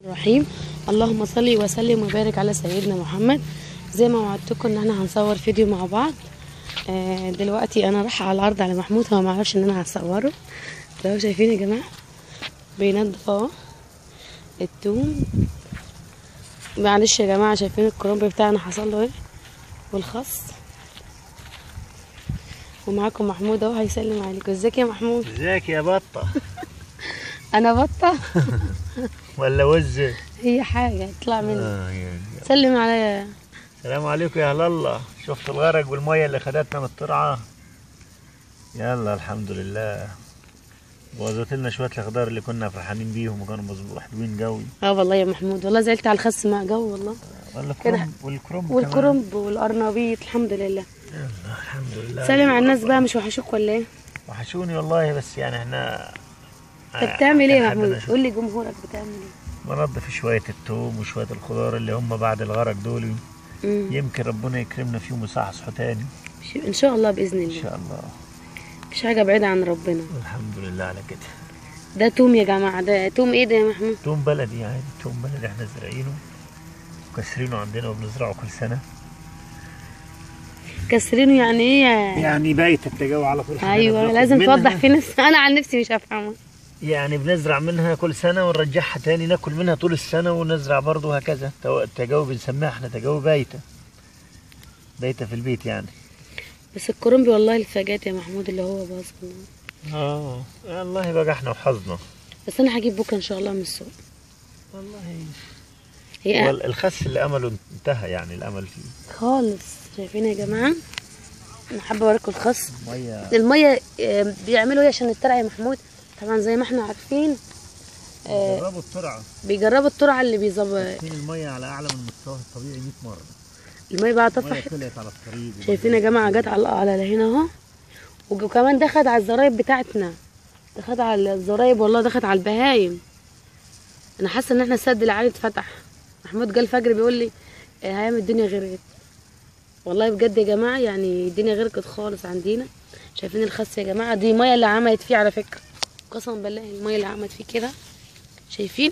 الرحيم. اللهم صل وسلم وبارك على سيدنا محمد. زي ما وعدتكم ان احنا هنصور فيديو مع بعض. دلوقتي انا رايحه على الارض على محمود، هو ما عرفش ان انا هصوره. لو شايفين يا جماعه بينضف اهو التوم. معلش يا جماعه، شايفين الكرنب بتاعنا حصل له ايه والخس. ومعاكم محمود اهو هيسلم عليكم. ازيك يا محمود؟ ازيك يا بطه؟ انا بطه ولا وزه؟ هي حاجه اطلع مني. يعني. سلم عليا. السلام عليكم يا اهل الله. شفت الغرق والميه اللي خدتنا من الترعه؟ يلا الحمد لله. بوظت لنا شويه الاخضار اللي كنا فرحانين بيهم وكانوا مظبوط حلوين قوي. والله يا محمود، والله زعلت على الخس مع جو والله. والكرنب والقرنبيط الحمد لله. يلا الحمد لله. سلم على الناس بقى، مش وحشوك ولا ايه؟ وحشوني والله، بس يعني احنا انت بتعمل ايه يا محمود؟ قول لي جمهورك بتعمل ايه؟ بنضف شويه التوم وشويه الخضار اللي هم بعد الغرق دول. يمكن ربنا يكرمنا فيهم ويصحصحوا تاني ان شاء الله باذن الله. ان شاء الله. مفيش حاجه بعيده عن ربنا. الحمد لله على كده. ده توم يا جماعه. ده توم ايه ده يا محمود؟ توم بلدي عادي، توم بلدي احنا زارعينه وكسرينه عندنا وبنزرعه كل سنه. كسرينه يعني ايه؟ يعني بايته التجاوي على طول. ايوه لازم توضح في ناس، انا عن نفسي مش هفهمها. يعني بنزرع منها كل سنه ونرجعها تاني، ناكل منها طول السنه ونزرع برضه هكذا. التجاوي بنسميها احنا تجاوي بايته في البيت يعني. بس الكرنب والله الفاجات يا محمود اللي هو باظ. والله بقى احنا وحظنا. بس انا هجيب بكره ان شاء الله من السوق. والله هي الخس اللي امله انتهى، يعني الامل فيه خالص. شايفين يا جماعه؟ انا حابه اوريكم الخس. الميه بيعملوا ايه عشان الترعه يا محمود؟ طبعا زي ما احنا عارفين بيجربوا الترعه اللي بيظبط الميه على اعلى من المستوى الطبيعي 100 مره. الميه بقى طفحت. شايفين يا جماعه؟ جت على هنا اهو، وكمان دخلت على الزرايب بتاعتنا، دخلت على الزرايب والله، دخلت على البهايم. انا حاسه ان احنا السد العالي اتفتح. محمود جه الفجر بيقول لي هيعمل الدنيا غرقت. والله بجد يا جماعه، يعني الدنيا غرقت خالص عندنا. شايفين الخس يا جماعه؟ دي ميه اللي عملت فيه على فكره، قسما بالله الميه اللي عملت فيه كده. شايفين؟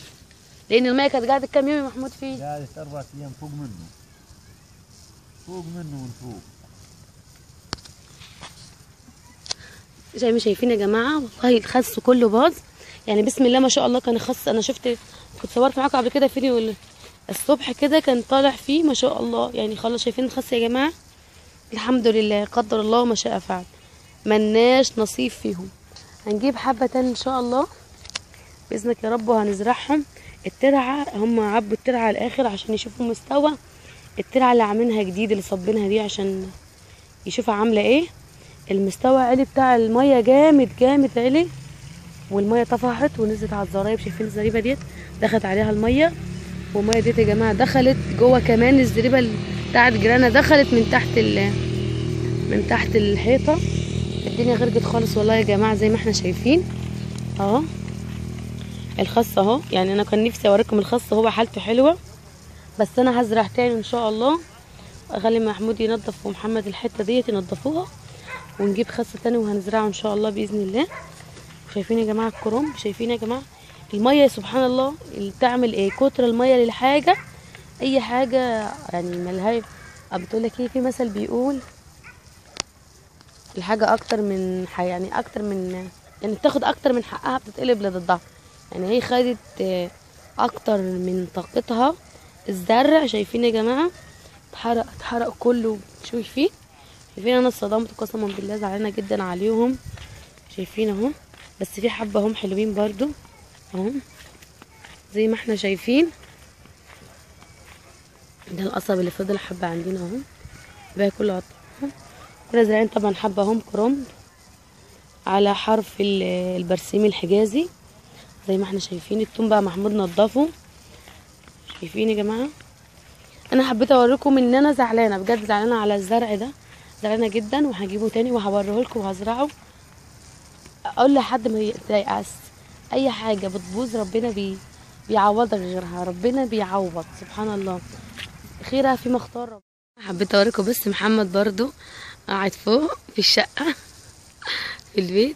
لان الميه كانت قاعده كام يوم يا محمود فيه؟ قعدت 4 ايام فوق منه من فوق. زي ما شايفين يا جماعه، والله الخس كله باظ. يعني بسم الله ما شاء الله. كان خس، انا كنت صورت معاكم قبل كده فيديو الصبح كده، كان طالع فيه ما شاء الله. يعني خلاص شايفين الخس يا جماعه؟ الحمد لله، قدر الله ما شاء فعل. ملناش نصيب فيهم. هنجيب حبه تاني ان شاء الله باذنك يا رب وهنزرعهم. الترعه هم عبوا الترعه على الاخر عشان يشوفوا مستوى الترعه اللي عاملينها جديد، اللي صبينها دي عشان يشوفها عامله ايه. المستوى عالي بتاع الميه جامد جامد عالي، والميه طفحت ونزلت على الزرايب. شايفين الزريبه ديت؟ دخلت عليها الميه، والميه ديت يا جماعه دخلت جوه كمان. الزريبه بتاعت جيراننا دخلت من تحت الحيطه. الدنيا غرقت خالص والله يا جماعه. زي ما احنا شايفين اهو الخس اهو. يعني انا كان نفسي اوريكم الخس، هو حالته حلوه، بس انا هزرع تاني ان شاء الله. اخلي محمود ينظف ومحمد الحته ديت ينظفوها، ونجيب خس تاني وهنزرعه ان شاء الله باذن الله. شايفين يا جماعه الكرنب؟ شايفين يا جماعه الميه؟ سبحان الله اللي بتعمل ايه. كتر الميه للحاجه، اي حاجه يعني ملهاش. بتقول لك ايه، في مثل بيقول الحاجه اكتر من يعني بتاخد اكتر من حقها بتتقلب لضدها. يعني هي خدت اكتر من طاقتها. الزرع شايفين يا جماعه؟ اتحرق كله. شايفين؟ انا اتصدمت قسما بالله، زعلانه جدا عليهم. شايفين اهو؟ بس في حبه هم حلوين برضو اهو زي ما احنا شايفين. ده القصب اللي فضل حبه عندنا اهو، الباقي كله قطع. كنا زارعين طبعا حبه هم كرنب على حرف البرسيم الحجازي زي ما احنا شايفين. التوم بقى محمود نضفه. شايفين يا جماعه؟ انا حبيت اوريكم ان انا زعلانه بجد، زعلانه على الزرع ده، زعلانه جدا. وهجيبه تاني وهوريه لكم وهزرعه. اقول لحد ما يتيأس، اي حاجه بتبوظ ربنا بيعوضك غيرها. ربنا بيعوض سبحان الله، خيرها فيما اختار ربنا. حبيت اوريكم بس محمد برضو قاعد فوق في الشقه في البيت.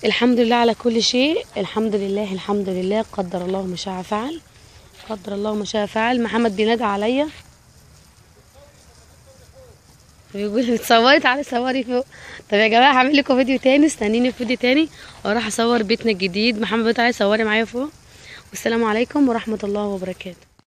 الحمد لله على كل شيء، الحمد لله الحمد لله. قدر الله ما شاء فعل، قدر الله ما شاء فعل. محمد بينادى عليا بيقول بتصوري، تعالي صوري فوق. طب يا جماعه هعمل لكم فيديو تاني، استنيني في فيديو تاني واروح اصور بيتنا الجديد. محمد تعالي صوري معايا فوق. والسلام عليكم ورحمه الله وبركاته.